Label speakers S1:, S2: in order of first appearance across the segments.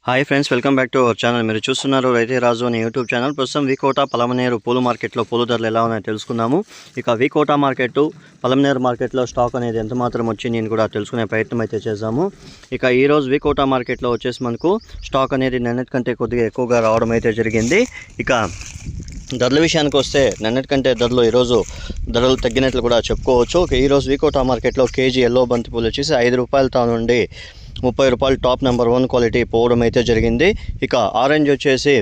S1: Hi friends, welcome back to our channel. మీరు చూస్తున్నారు రైతే రాజు అనే యూట్యూబ్ ఛానల్. ప్రస్తుతం వికోట పలమనేరు పూల మార్కెట్లో పూల ధరలు ఎలా ఉన్నాయో తెలుసుకుందాము. ఇక వికోట మార్కెట్, పలమనేరు మార్కెట్లో స్టాక్ అనేది ఎంత మాత్రం వచ్చి నేను కూడా తెలుసుకునే ప్రయత్నం అయితే చేద్దాము. ఇక ఈరోజు వికోట మార్కెట్లో వచ్చేసి మనకు స్టాక్ అనేది నిన్నటి కంటే కొద్దిగా ఎక్కువగా రావడం అయితే జరిగింది. ఇక ధరల విషయానికి వస్తే నిన్నటి కంటే ధరలు తగ్గినట్లు కూడా చెప్పుకోవచ్చు. ఈరోజు వికోట మార్కెట్లో కేజీ ఎల్లో బంతి పూలు వచ్చేసి 5 రూపాయలతో నుండి 30 రూపాయలు టాప్ నెంబర్ 1 క్వాలిటీ పోవడం అయితే జరిగింది. ఇక ఆరెంజ్ వచ్చేసి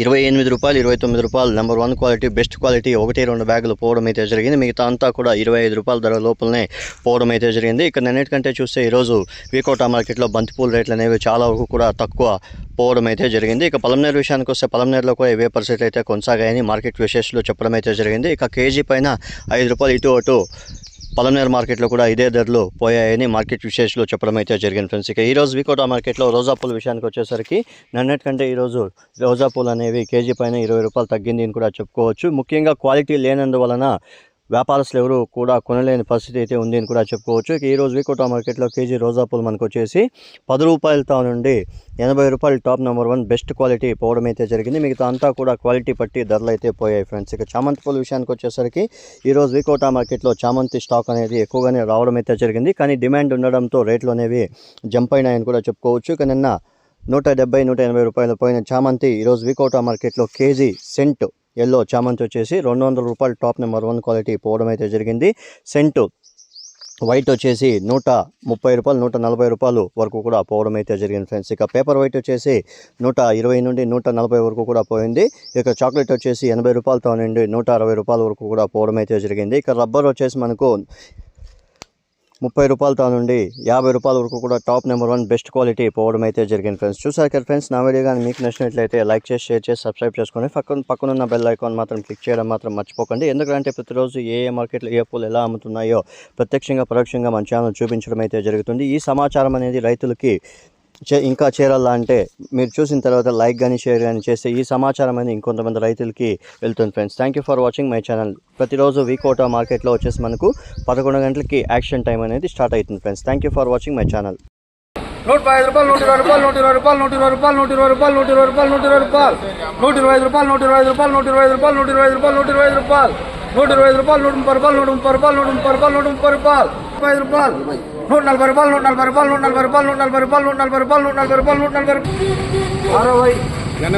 S1: 28 రూపాయలు, 29 రూపాయలు నెంబర్ 1 క్వాలిటీ బెస్ట్ క్వాలిటీ 1-2 బ్యాగులు పోవడం అయితే జరిగింది. మిగతా అంతా కూడా 25 రూపాయల ధర లోపలనే పోవడం అయితే జరిగింది. ఇక నిన్నటికంటే చూస్తే ఈరోజు వికోట మార్కెట్లో బంతిపూల రేట్లు అనేవి చాలా వరకు కూడా తక్కువ పోవడం అయితే జరిగింది. ఇక పలమనేరు విషయానికి వస్తే పలమనేరులో కూడా ఇవే పరిస్థితి అయితే కొనసాగాయని మార్కెట్ విశేషాలు చెప్పడం అయితే జరిగింది. ఇక కేజీ పైన 5 రూపాయలు ఇటు అటు పలమనేరు మార్కెట్లో కూడా ఇదే ధరలు పోయాయని మార్కెట్ విశేషాలు చెప్పడం అయితే జరిగింది ఫ్రెండ్స్. ఇక ఈరోజు వికోట మార్కెట్లో రోజా పూల విషయానికి వచ్చేసరికి నిన్నటికంటే ఈరోజు రోజా పూలు అనేవి కేజీ పైన 20 రూపాయలు తగ్గింది అని కూడా చెప్పుకోవచ్చు. ముఖ్యంగా క్వాలిటీ లేనందువలన వ్యాపారస్తులు ఎవరు కూడా కొనలేని పరిస్థితి అయితే ఉంది అని కూడా చెప్పుకోవచ్చు. ఇక ఈరోజు వికోట మార్కెట్లో కేజీ రోజా పూలు మనకు వచ్చేసి 10 రూపాయలతో నుండి 80 రూపాయలు టాప్ నెంబర్ 1 బెస్ట్ క్వాలిటీ పోవడం అయితే జరిగింది. మిగతా అంతా కూడా క్వాలిటీ పట్టి ధరలు అయితే పోయాయి ఫ్రెండ్స్. ఇక చామంతి పూల విషయానికి వచ్చేసరికి ఈరోజు వికోట మార్కెట్లో చామంతి స్టాక్ అనేది ఎక్కువగానే రావడం అయితే జరిగింది. కానీ డిమాండ్ ఉండడంతో రేట్లు అనేవి జంప్ అయినాయని కూడా చెప్పుకోవచ్చు. ఇక నిన్న 170-180 రూపాయలు పోయిన చామంతి ఈరోజు వికోట మార్కెట్లో కేజీ సెంట్ ఎల్లో చామంతి వచ్చేసి 200 రూపాయలు టాప్ నెంబర్ 1 క్వాలిటీ పోవడం అయితే జరిగింది. సెంటు వైట్ వచ్చేసి 130 రూపాయలు, 140 రూపాయలు వరకు కూడా పోవడం అయితే జరిగింది ఫ్రెండ్స్. ఇక పేపర్ వైట్ వచ్చేసి 120 నుండి 140 వరకు కూడా పోయింది. ఇక చాక్లెట్ వచ్చేసి 80 రూపాయలతో నుండి 160 రూపాయల వరకు కూడా పోవడం అయితే జరిగింది. ఇక రబ్బర్ వచ్చేసి మనకు 30 రూపాయలతో నుండి 50 రూపాయల వరకు కూడా టాప్ నెంబర్ 1 బెస్ట్ క్వాలిటీ పోవడం అయితే జరిగింది ఫ్రెండ్స్. చూసారు కదా ఫ్రెండ్స్, నా వీడియో కానీ మీకు నచ్చినట్లయితే లైక్ చేసి, షేర్ చేసి, సబ్స్క్రైబ్ చేసుకొని పక్కనున్న బెల్ ఐకాన్ మాత్రం క్లిక్ చేయడం మాత్రం మర్చిపోకండి. ఎందుకంటే ప్రతిరోజు ఏ మార్కెట్లో ఏ పూలు ఎలా అమ్ముతున్నాయో ప్రత్యక్షంగా పరోక్షంగా మన ఛానల్ చూపించడం అయితే జరుగుతుంది. ఈ సమాచారం అనేది రైతులకి ఇంకా చేరాలా అంటే మీరు చూసిన తర్వాత లైక్ కానీ షేర్ కానీ చేస్తే ఈ సమాచారం అనేది ఇంకొంతమంది రైతులకి వెళ్తుంది friends. Thank you for watching my channel. ప్రతిరోజు వికోట మార్కెట్లో వచ్చేసి మనకు 11 గంటలకి యాక్షన్ టైం అనేది స్టార్ట్ అవుతుంది friends. Thank you for watching my channel.
S2: 115 రూపాయలు, 120 రూపాయలు, 120 రూపాయలు, 120 రూపాయలు, 120 రూపాయలు, 120 రూపాయలు, 120 రూపాయలు, 125 రూపాయలు, 125 రూపాయలు, 125 రూపాయలు, 125 రూపాయలు, 125 రూపాయలు, 125 రూపాయలు, 130 రూపాయలు, 130 రూపాయలు, 130 రూపాయలు, 130 రూపాయలు, 5 రూపాయలు, 140 రూపాయలు, 140 రూపాయలు, 140 రూపాయలు, 140 రూపాయలు, 140 రూపాయలు, 140 రూపాయలు, 140 60,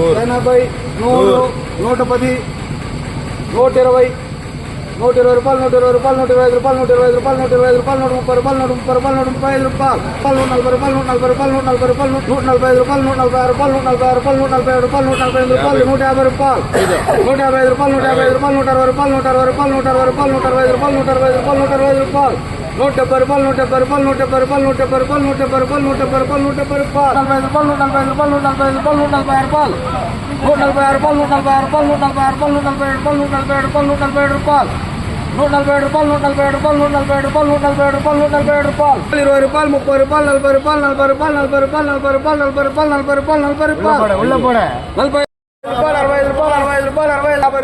S2: 70, 80, 100, 110, 120, 120 రూపాయలు, 120 రూపాయలు, 125 రూపాయలు, 125 రూపాయలు, 125 రూపాయలు, 130 రూపాయలు, 130 రూపాయలు, 135 రూపాయలు, 140 రూపాయలు, 140 రూపాయలు, 140 రూపాయలు, 145 రూపాయలు, 146 రూపాయలు, 146 రూపాయలు, 147 రూపాయలు, 145 రూపాయలు, 150 రూపాయలు, 155 రూపాయలు, 155 రూపాయలు, 160 రూపాయలు, 160 రూపాయలు, 160 రూపాయలు, 165 రూపాయలు, 165 రూపాయలు, 165 రూపాయలు, 170 రూపాయలు, 170 రూపాయలు, 170 రూపాయలు, 170 రూపాయలు, 170 రూపాయలు, 170 రూపాయలు, 170 రూపాయలు, 145 రూపాయలు, 145 రూపాయలు, 145 రూపాయలు, 146 రూపాయలు, 146 రూపాయలు, 146 రూపాయలు, 146 రూపాయలు, 147 రూపాయలు, 147 రూపాయలు, 147 రూపాయలు, 147 రూపాయలు, 147 రూపాయలు, 147 రూపాయలు, 147 రూపాయలు, 147 రూపాయలు, 20 రూపాయలు, 30 రూపాయలు, 40 రూపాయలు, 40 రూపాయలు, 40 రూపాయలు, 40 రూపాయలు, 40 రూపాయలు, 40 రూపాయలు, 40 రూపాయలు, 40 రూపాయలు, 45 రూపాయలు, 60 రూపాయలు, 50 రూపాయలు, 50 రూపాయలు, 60 రూపాయలు, 60 రూపాయలు, 65 రూపాయలు, 65 రూపాయలు, 70 రూపాయలు, 75 రూపాయలు, 75 రూపాయలు, 75 రూపాయలు, 80 రూపాయలు, 80 రూపాయలు, 80 రూపాయలు, 80 రూపాయలు, 80 రూపాయలు, 10 రూపాయలు, 20 రూపాయలు, 30 రూపాయలు, 40 రూపాయలు, 40 రూపాయలు, 45 రూపాయలు, 45 రూపాయలు, 45 రూపాయలు, 45 రూపాయలు, 50 రూపాయలు,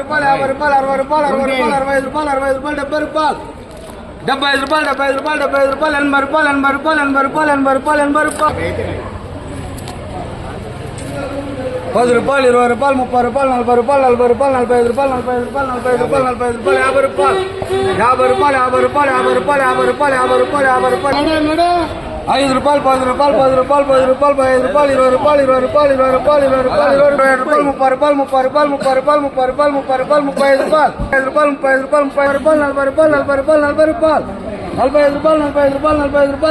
S2: 50 రూపాయలు, 50 రూపాయలు, 50 రూపాయలు, 50 రూపాయలు, 50 రూపాయలు, 50 రూపాయలు, 5 రూపాయలు, 10 రూపాయలు, 10 రూపాయలు, 10 రూపాయలు, 5 రూపాయలు, 20 రూపాయలు, 20 రూపాయలు, 20 రూపాయలు, 20 రూపాయలు, 20 రూపాయలు, 30 రూపాయలు, 30 రూపాయలు, 30 రూపాయలు, 30 రూపాయలు, 30 రూపాయలు, 35 రూపాయలు, 5 రూపాయలు, 35 రూపాయలు, 30 రూపాయలు, 40 రూపాయలు, 40 రూపాయలు, 40 రూపాయలు, 45 రూపాయలు, 45 రూపాయలు, 45 రూపాయలు, 45 రూపాయలు, 45 రూపాయలు, 50 రూపాయలు, 50 రూపాయలు, 50 రూపాయలు, 50 రూపాయలు, 50 రూపాయలు, 50 రూపాయలు, 50 రూపాయలు, 50 రూపాయలు, 55 రూపాయలు, 55 రూపాయలు, 55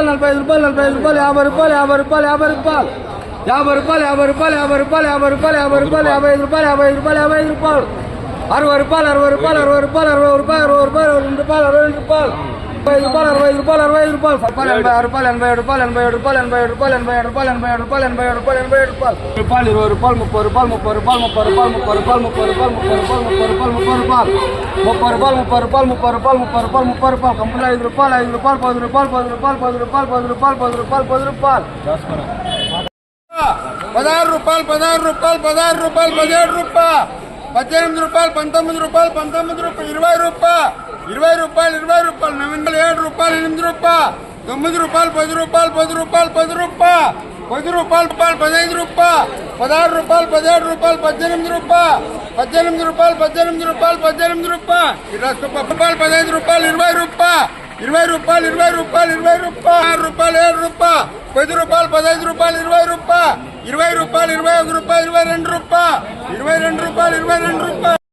S2: రూపాయలు, 60 రూపాయలు, 60 రూపాయలు, 60 రూపాయలు, 60 రూపాయలు, 60 రూపాయలు, 2 రూపాయలు, 60 రూపాయలు, 5 రూపాయలు, 65 రూపాయలు, 65 రూపాయలు, 86 రూపాయలు, 87 రూపాయలు, 87 రూపాయలు, 87 రూపాయలు, 87 రూపాయలు, 87 రూపాయలు, 87 రూపాయలు, 87 రూపాయలు, 20 రూపాయలు, 30 రూపాయలు, 30 రూపాయలు, 30 రూపాయలు, 30 రూపాయలు, 30 రూపాయలు, 30 రూపాయలు, 30 రూపాయలు, 30 రూపాయలు, 30 రూపాయలు, 30 రూపాయలు, 30 రూపాయలు, 30 రూపాయలు, 30 రూపాయలు, కంపెనీ 5 రూపాయలు, 5 రూపాయలు, 10 రూపాయలు, 10 రూపాయలు, 10 రూపాయలు, 10 రూపాయలు, 10 రూపాయలు, 10 రూపాయలు, 16 రూపాయలు, 16 రూపాయలు, 16 రూపాయలు, 17 రూపాయలు, 18 రూపాయలు, 19 రూపాయలు, 19 రూపాయలు, 20 రూపాయలు, 20 రూపాయలు, 20 రూపాయలు, 7 రూపాయలు, 8 రూపాయలు, 9 రూపాయలు, 10 రూపాయలు, 10 రూపాయలు, 10 రూపాయలు, 10 రూపాయలు, 10 రూపాయలు 15 రూపాయలు 16 రూపాయలు 17 రూపాయలు 18 రూపాయలు 18 రూపాయలు 18 రూపాయలు 18 రూపాయలు 15 రూపాయలు 20 రూపాయలు 20 రూపాయలు 20 రూపాయలు 20 రూపాయలు 6 రూపాయలు 7 రూపాయలు 10 రూపాయలు 15 రూపాయలు 20 రూపాయలు 20 రూపాయలు 21 రూపాయలు 22 రూపాయలు 22 రూపాయలు 22 రూపాయలు